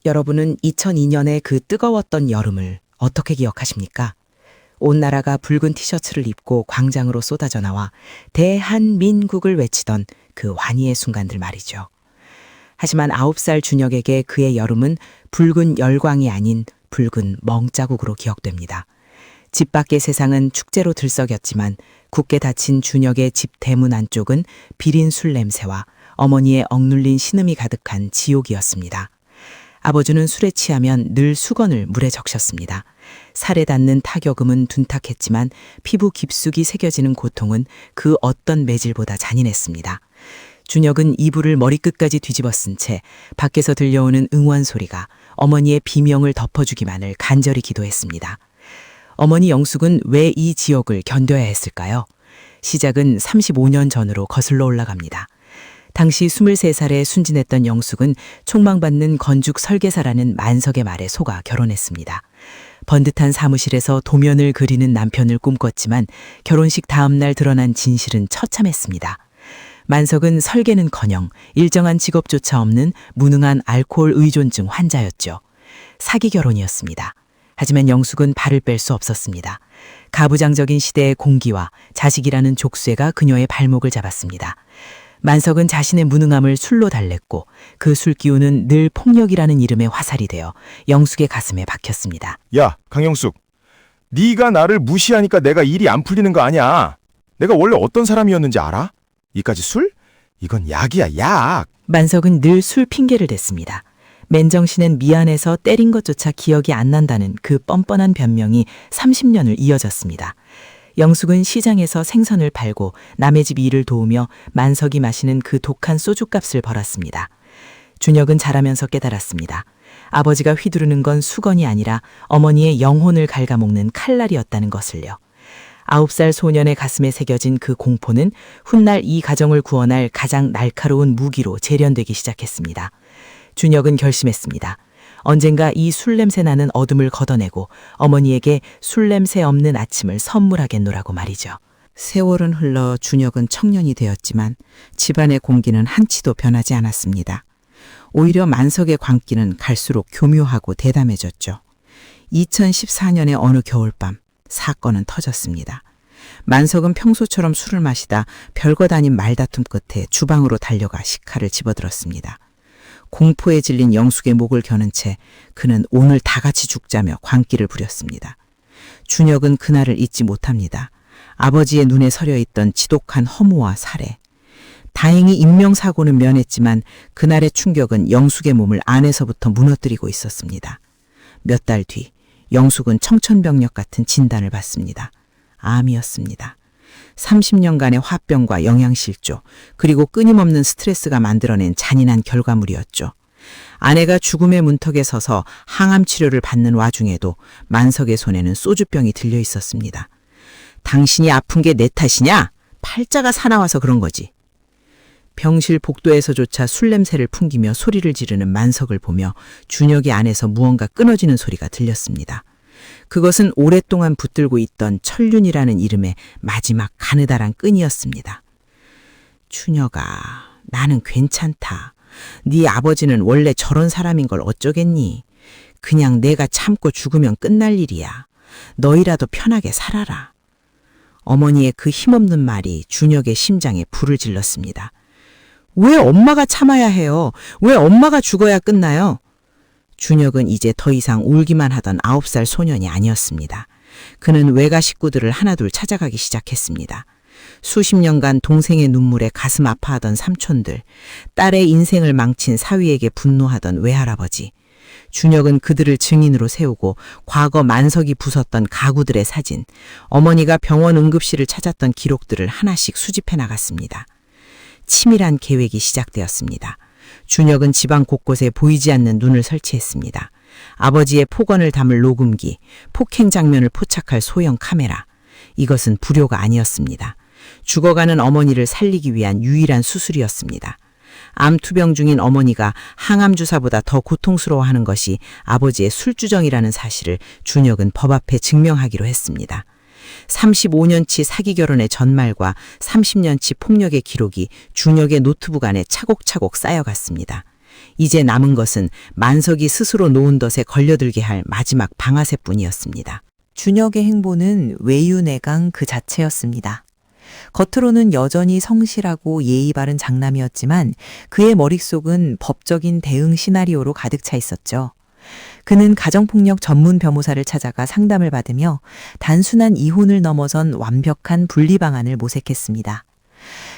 여러분은 2002년의 그 뜨거웠던 여름을 어떻게 기억하십니까? 온 나라가 붉은 티셔츠를 입고 광장으로 쏟아져 나와 대한민국을 외치던 그 환희의 순간들 말이죠. 하지만 9살 준혁에게 그의 여름은 붉은 열광이 아닌 붉은 멍자국으로 기억됩니다. 집 밖의 세상은 축제로 들썩였지만 굳게 닫힌 준혁의 집 대문 안쪽은 비린 술 냄새와 어머니의 억눌린 신음이 가득한 지옥이었습니다. 아버지는 술에 취하면 늘 수건을 물에 적셨습니다. 살에 닿는 타격음은 둔탁했지만 피부 깊숙이 새겨지는 고통은 그 어떤 매질보다 잔인했습니다. 준혁은 이불을 머리끝까지 뒤집어 쓴 채 밖에서 들려오는 응원 소리가 어머니의 비명을 덮어주기만을 간절히 기도했습니다. 어머니 영숙은 왜 이 지옥을 견뎌야 했을까요? 시작은 35년 전으로 거슬러 올라갑니다. 당시 23살에 순진했던 영숙은 촉망받는 건축 설계사라는 만석의 말에 속아 결혼했습니다. 번듯한 사무실에서 도면을 그리는 남편을 꿈꿨지만 결혼식 다음 날 드러난 진실은 처참했습니다. 만석은 설계는커녕 일정한 직업조차 없는 무능한 알코올 의존증 환자였죠. 사기 결혼이었습니다. 하지만 영숙은 발을 뺄 수 없었습니다. 가부장적인 시대의 공기와 자식이라는 족쇄가 그녀의 발목을 잡았습니다. 만석은 자신의 무능함을 술로 달랬고 그 술기운은 늘 폭력이라는 이름의 화살이 되어 영숙의 가슴에 박혔습니다. 야, 강영숙. 네가 나를 무시하니까 내가 일이 안 풀리는 거 아니야. 내가 원래 어떤 사람이었는지 알아? 이까지 술? 이건 약이야, 약. 만석은 늘 술 핑계를 댔습니다. 맨정신은 미안해서 때린 것조차 기억이 안 난다는 그 뻔뻔한 변명이 30년을 이어졌습니다. 영숙은 시장에서 생선을 팔고 남의 집 일을 도우며 만석이 마시는 그 독한 소주값을 벌었습니다. 준혁은 자라면서 깨달았습니다. 아버지가 휘두르는 건 수건이 아니라 어머니의 영혼을 갉아먹는 칼날이었다는 것을요. 9살 소년의 가슴에 새겨진 그 공포는 훗날 이 가정을 구원할 가장 날카로운 무기로 재련되기 시작했습니다. 준혁은 결심했습니다. 언젠가 이 술냄새 나는 어둠을 걷어내고 어머니에게 술냄새 없는 아침을 선물하겠노라고 말이죠. 세월은 흘러 준혁은 청년이 되었지만 집안의 공기는 한치도 변하지 않았습니다. 오히려 만석의 광기는 갈수록 교묘하고 대담해졌죠. 2014년의 어느 겨울밤 사건은 터졌습니다. 만석은 평소처럼 술을 마시다 별것 아닌 말다툼 끝에 주방으로 달려가 식칼을 집어들었습니다. 공포에 질린 영숙의 목을 겨눈 채 그는 오늘 다 같이 죽자며 광기를 부렸습니다. 준혁은 그날을 잊지 못합니다. 아버지의 눈에 서려 있던 지독한 허무와 살해. 다행히 인명사고는 면했지만 그날의 충격은 영숙의 몸을 안에서부터 무너뜨리고 있었습니다. 몇 달 뒤 영숙은 청천벽력 같은 진단을 받습니다. 암이었습니다. 30년간의 화병과 영양실조, 그리고 끊임없는 스트레스가 만들어낸 잔인한 결과물이었죠. 아내가 죽음의 문턱에 서서 항암 치료를 받는 와중에도 만석의 손에는 소주병이 들려 있었습니다. 당신이 아픈 게 내 탓이냐? 팔자가 사나워서 그런 거지. 병실 복도에서조차 술 냄새를 풍기며 소리를 지르는 만석을 보며 준혁이 안에서 무언가 끊어지는 소리가 들렸습니다. 그것은 오랫동안 붙들고 있던 천륜이라는 이름의 마지막 가느다란 끈이었습니다. 준혁아, 나는 괜찮다. 네 아버지는 원래 저런 사람인 걸 어쩌겠니? 그냥 내가 참고 죽으면 끝날 일이야. 너희라도 편하게 살아라. 어머니의 그 힘없는 말이 준혁의 심장에 불을 질렀습니다. 왜 엄마가 참아야 해요? 왜 엄마가 죽어야 끝나요? 준혁은 이제 더 이상 울기만 하던 9살 소년이 아니었습니다. 그는 외가 식구들을 하나둘 찾아가기 시작했습니다. 수십 년간 동생의 눈물에 가슴 아파하던 삼촌들, 딸의 인생을 망친 사위에게 분노하던 외할아버지. 준혁은 그들을 증인으로 세우고 과거 만석이 부쉈던 가구들의 사진, 어머니가 병원 응급실을 찾았던 기록들을 하나씩 수집해 나갔습니다. 치밀한 계획이 시작되었습니다. 준혁은 집안 곳곳에 보이지 않는 눈을 설치했습니다. 아버지의 폭언을 담을 녹음기, 폭행 장면을 포착할 소형 카메라. 이것은 불효가 아니었습니다. 죽어가는 어머니를 살리기 위한 유일한 수술이었습니다. 암투병 중인 어머니가 항암 주사보다 더 고통스러워하는 것이 아버지의 술주정이라는 사실을 준혁은 법 앞에 증명하기로 했습니다. 35년치 사기 결혼의 전말과 30년치 폭력의 기록이 준혁의 노트북 안에 차곡차곡 쌓여갔습니다. 이제 남은 것은 만석이 스스로 놓은 덫에 걸려들게 할 마지막 방아쇠뿐이었습니다. 준혁의 행보는 외유내강 그 자체였습니다. 겉으로는 여전히 성실하고 예의 바른 장남이었지만 그의 머릿속은 법적인 대응 시나리오로 가득 차 있었죠. 그는 가정폭력 전문 변호사를 찾아가 상담을 받으며 단순한 이혼을 넘어선 완벽한 분리 방안을 모색했습니다.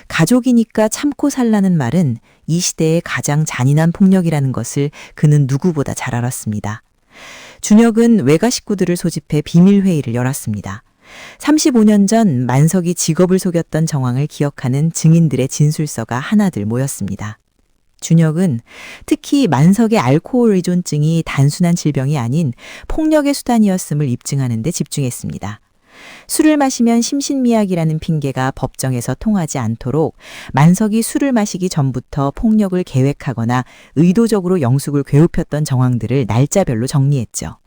가족이니까 참고 살라는 말은 이 시대의 가장 잔인한 폭력이라는 것을 그는 누구보다 잘 알았습니다. 준혁은 외가 식구들을 소집해 비밀회의를 열었습니다. 35년 전 만석이 직업을 속였던 정황을 기억하는 증인들의 진술서가 하나둘 모였습니다. 준혁은 특히 만석의 알코올 의존증이 단순한 질병이 아닌 폭력의 수단이었음을 입증하는 데 집중했습니다. 술을 마시면 심신미약이라는 핑계가 법정에서 통하지 않도록 만석이 술을 마시기 전부터 폭력을 계획하거나 의도적으로 영숙을 괴롭혔던 정황들을 날짜별로 정리했죠.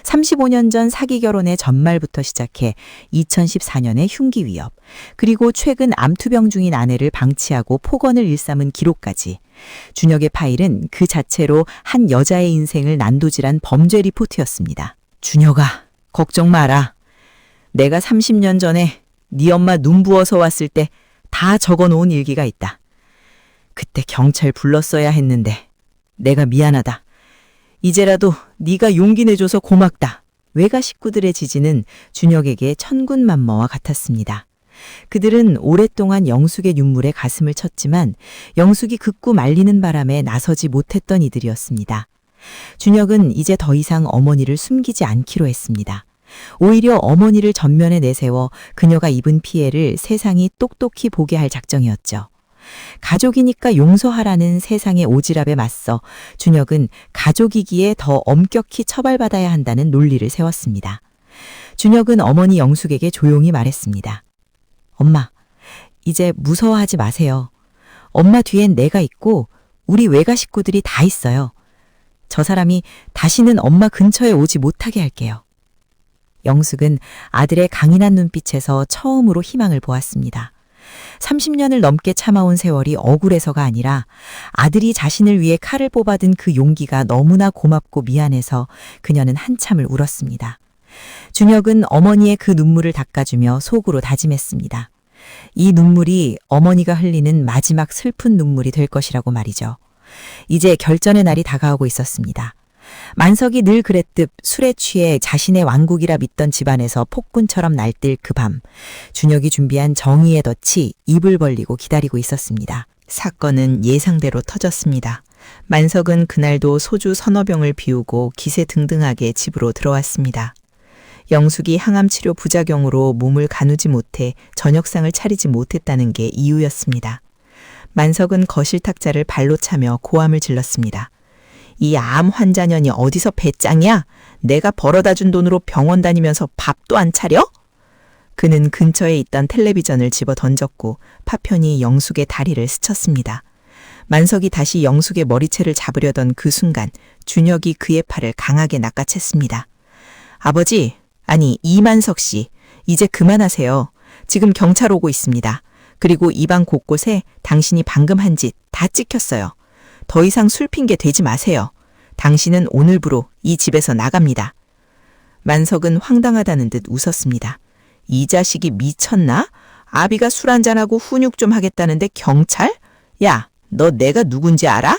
35년 전 사기 결혼의 전말부터 시작해 2014년의 흉기 위협, 그리고 최근 암투병 중인 아내를 방치하고 폭언을 일삼은 기록까지 준혁의 파일은 그 자체로 한 여자의 인생을 난도질한 범죄 리포트였습니다. 준혁아, 걱정 마라. 내가 30년 전에 네 엄마 눈 부어서 왔을 때 다 적어놓은 일기가 있다. 그때 경찰 불렀어야 했는데 내가 미안하다. 이제라도 네가 용기 내줘서 고맙다. 외가 식구들의 지지는 준혁에게 천군만마와 같았습니다. 그들은 오랫동안 영숙의 윤물에 가슴을 쳤지만 영숙이 극구 말리는 바람에 나서지 못했던 이들이었습니다. 준혁은 이제 더 이상 어머니를 숨기지 않기로 했습니다. 오히려 어머니를 전면에 내세워 그녀가 입은 피해를 세상이 똑똑히 보게 할 작정이었죠. 가족이니까 용서하라는 세상의 오지랖에 맞서 준혁은 가족이기에 더 엄격히 처벌받아야 한다는 논리를 세웠습니다. 준혁은 어머니 영숙에게 조용히 말했습니다. 엄마, 이제 무서워하지 마세요. 엄마 뒤엔 내가 있고 우리 외가 식구들이 다 있어요. 저 사람이 다시는 엄마 근처에 오지 못하게 할게요. 영숙은 아들의 강인한 눈빛에서 처음으로 희망을 보았습니다. 30년을 넘게 참아온 세월이 억울해서가 아니라 아들이 자신을 위해 칼을 뽑아든 그 용기가 너무나 고맙고 미안해서 그녀는 한참을 울었습니다. 준혁은 어머니의 그 눈물을 닦아주며 속으로 다짐했습니다. 이 눈물이 어머니가 흘리는 마지막 슬픈 눈물이 될 것이라고 말이죠. 이제 결전의 날이 다가오고 있었습니다. 만석이 늘 그랬듯 술에 취해 자신의 왕국이라 믿던 집안에서 폭군처럼 날뛸 그 밤, 준혁이 준비한 정의의 덫이 입을 벌리고 기다리고 있었습니다. 사건은 예상대로 터졌습니다. 만석은 그날도 소주 서너 병을 비우고 기세등등하게 집으로 들어왔습니다. 영숙이 항암치료 부작용으로 몸을 가누지 못해 저녁상을 차리지 못했다는 게 이유였습니다. 만석은 거실 탁자를 발로 차며 고함을 질렀습니다. 이 암 환자년이 어디서 배짱이야? 내가 벌어다 준 돈으로 병원 다니면서 밥도 안 차려? 그는 근처에 있던 텔레비전을 집어 던졌고 파편이 영숙의 다리를 스쳤습니다. 만석이 다시 영숙의 머리채를 잡으려던 그 순간 준혁이 그의 팔을 강하게 낚아챘습니다. 아버지, 아니 이만석 씨, 이제 그만하세요. 지금 경찰 오고 있습니다. 그리고 이 방 곳곳에 당신이 방금 한 짓 다 찍혔어요. 더 이상 술 핑계 대지 마세요. 당신은 오늘부로 이 집에서 나갑니다. 만석은 황당하다는 듯 웃었습니다. 이 자식이 미쳤나? 아비가 술 한잔하고 훈육 좀 하겠다는데 경찰? 야, 너 내가 누군지 알아?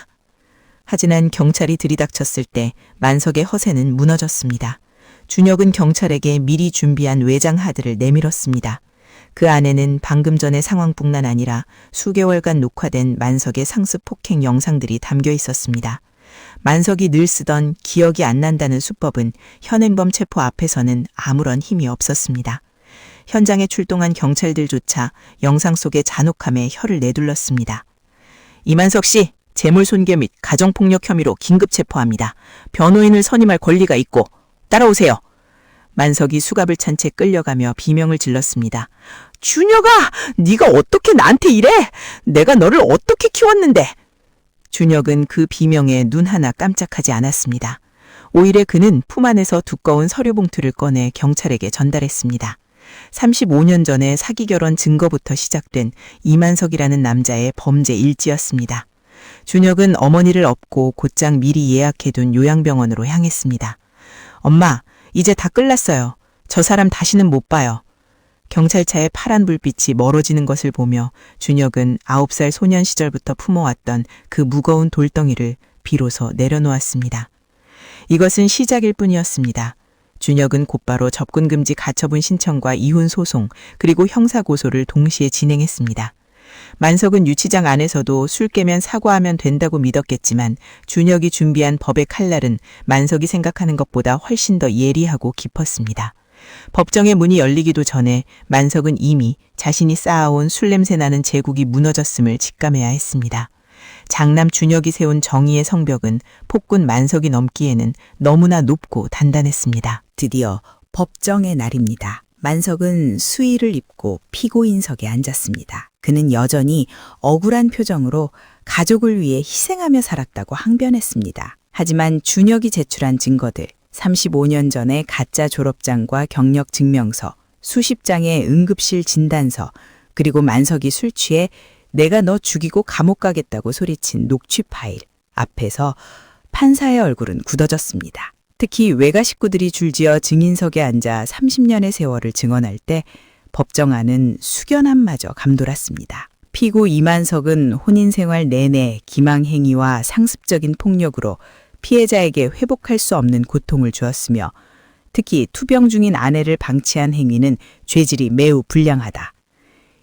하지만 경찰이 들이닥쳤을 때 만석의 허세는 무너졌습니다. 준혁은 경찰에게 미리 준비한 외장 하드를 내밀었습니다. 그 안에는 방금 전의 상황뿐만 아니라 수개월간 녹화된 만석의 상습 폭행 영상들이 담겨 있었습니다. 만석이 늘 쓰던 기억이 안 난다는 수법은 현행범 체포 앞에서는 아무런 힘이 없었습니다. 현장에 출동한 경찰들조차 영상 속의 잔혹함에 혀를 내둘렀습니다. 이만석 씨, 재물손괴 및 가정폭력 혐의로 긴급 체포합니다. 변호인을 선임할 권리가 있고 따라오세요. 만석이 수갑을 찬 채 끌려가며 비명을 질렀습니다. 준혁아, 네가 어떻게 나한테 이래? 내가 너를 어떻게 키웠는데? 준혁은 그 비명에 눈 하나 깜짝하지 않았습니다. 오히려 그는 품 안에서 두꺼운 서류 봉투를 꺼내 경찰에게 전달했습니다. 35년 전에 사기 결혼 증거부터 시작된 이만석이라는 남자의 범죄 일지였습니다. 준혁은 어머니를 업고 곧장 미리 예약해둔 요양병원으로 향했습니다. 엄마, 이제 다 끝났어요. 저 사람 다시는 못 봐요. 경찰차의 파란 불빛이 멀어지는 것을 보며 준혁은 9살 소년 시절부터 품어왔던 그 무거운 돌덩이를 비로소 내려놓았습니다. 이것은 시작일 뿐이었습니다. 준혁은 곧바로 접근금지 가처분 신청과 이혼 소송 그리고 형사고소를 동시에 진행했습니다. 만석은 유치장 안에서도 술 깨면 사과하면 된다고 믿었겠지만 준혁이 준비한 법의 칼날은 만석이 생각하는 것보다 훨씬 더 예리하고 깊었습니다. 법정의 문이 열리기도 전에 만석은 이미 자신이 쌓아온 술 냄새 나는 제국이 무너졌음을 직감해야 했습니다. 장남 준혁이 세운 정의의 성벽은 폭군 만석이 넘기에는 너무나 높고 단단했습니다. 드디어 법정의 날입니다. 만석은 수의를 입고 피고인석에 앉았습니다. 그는 여전히 억울한 표정으로 가족을 위해 희생하며 살았다고 항변했습니다. 하지만 준혁이 제출한 증거들, 35년 전의 가짜 졸업장과 경력 증명서, 수십 장의 응급실 진단서, 그리고 만석이 술 취해 내가 너 죽이고 감옥 가겠다고 소리친 녹취 파일 앞에서 판사의 얼굴은 굳어졌습니다. 특히 외가 식구들이 줄지어 증인석에 앉아 30년의 세월을 증언할 때 법정 안은 숙연함마저 감돌았습니다. 피고 이만석은 혼인생활 내내 기망행위와 상습적인 폭력으로 피해자에게 회복할 수 없는 고통을 주었으며 특히 투병 중인 아내를 방치한 행위는 죄질이 매우 불량하다.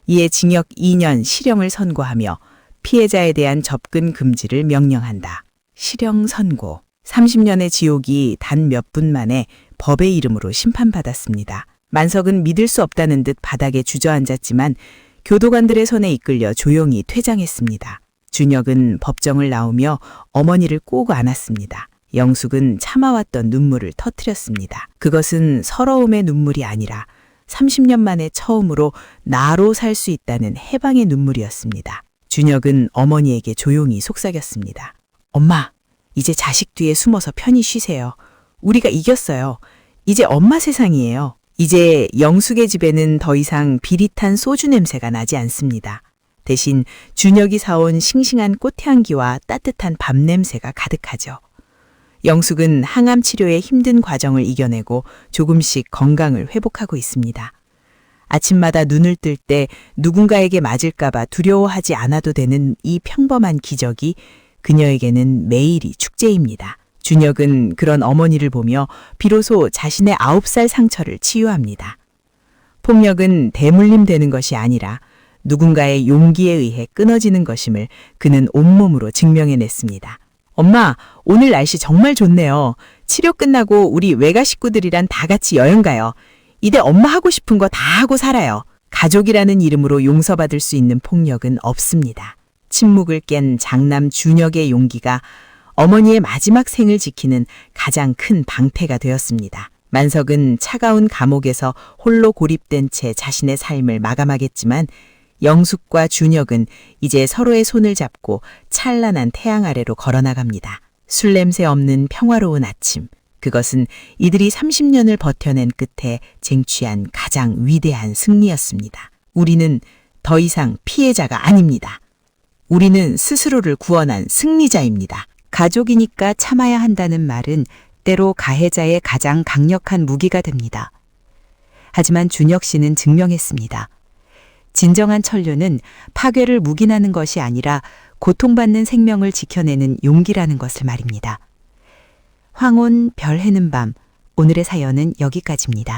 이에 징역 2년 실형을 선고하며 피해자에 대한 접근 금지를 명령한다. 실형 선고. 30년의 지옥이 단 몇 분 만에 법의 이름으로 심판받았습니다. 만석은 믿을 수 없다는 듯 바닥에 주저앉았지만 교도관들의 손에 이끌려 조용히 퇴장했습니다. 준혁은 법정을 나오며 어머니를 꼭 안았습니다. 영숙은 참아왔던 눈물을 터뜨렸습니다. 그것은 서러움의 눈물이 아니라 30년 만에 처음으로 나로 살 수 있다는 해방의 눈물이었습니다. 준혁은 어머니에게 조용히 속삭였습니다. 엄마, 이제 자식 뒤에 숨어서 편히 쉬세요. 우리가 이겼어요. 이제 엄마 세상이에요. 이제 영숙의 집에는 더 이상 비릿한 소주 냄새가 나지 않습니다. 대신 준혁이 사온 싱싱한 꽃향기와 따뜻한 밥 냄새가 가득하죠. 영숙은 항암 치료의 힘든 과정을 이겨내고 조금씩 건강을 회복하고 있습니다. 아침마다 눈을 뜰 때 누군가에게 맞을까봐 두려워하지 않아도 되는 이 평범한 기적이 그녀에게는 매일이 축제입니다. 준혁은 그런 어머니를 보며 비로소 자신의 9살 상처를 치유합니다. 폭력은 대물림되는 것이 아니라 누군가의 용기에 의해 끊어지는 것임을 그는 온몸으로 증명해냈습니다. 엄마, 오늘 날씨 정말 좋네요. 치료 끝나고 우리 외가 식구들이랑 다 같이 여행 가요. 이제 엄마 하고 싶은 거 다 하고 살아요. 가족이라는 이름으로 용서받을 수 있는 폭력은 없습니다. 침묵을 깬 장남 준혁의 용기가 어머니의 마지막 생을 지키는 가장 큰 방패가 되었습니다. 만석은 차가운 감옥에서 홀로 고립된 채 자신의 삶을 마감하겠지만 영숙과 준혁은 이제 서로의 손을 잡고 찬란한 태양 아래로 걸어나갑니다. 술 냄새 없는 평화로운 아침. 그것은 이들이 30년을 버텨낸 끝에 쟁취한 가장 위대한 승리였습니다. 우리는 더 이상 피해자가 아닙니다. 우리는 스스로를 구원한 승리자입니다. 가족이니까 참아야 한다는 말은 때로 가해자의 가장 강력한 무기가 됩니다. 하지만 준혁 씨는 증명했습니다. 진정한 천류는 파괴를 묵인하는 것이 아니라 고통받는 생명을 지켜내는 용기라는 것을 말입니다. 황혼 별 해는 밤, 오늘의 사연은 여기까지입니다.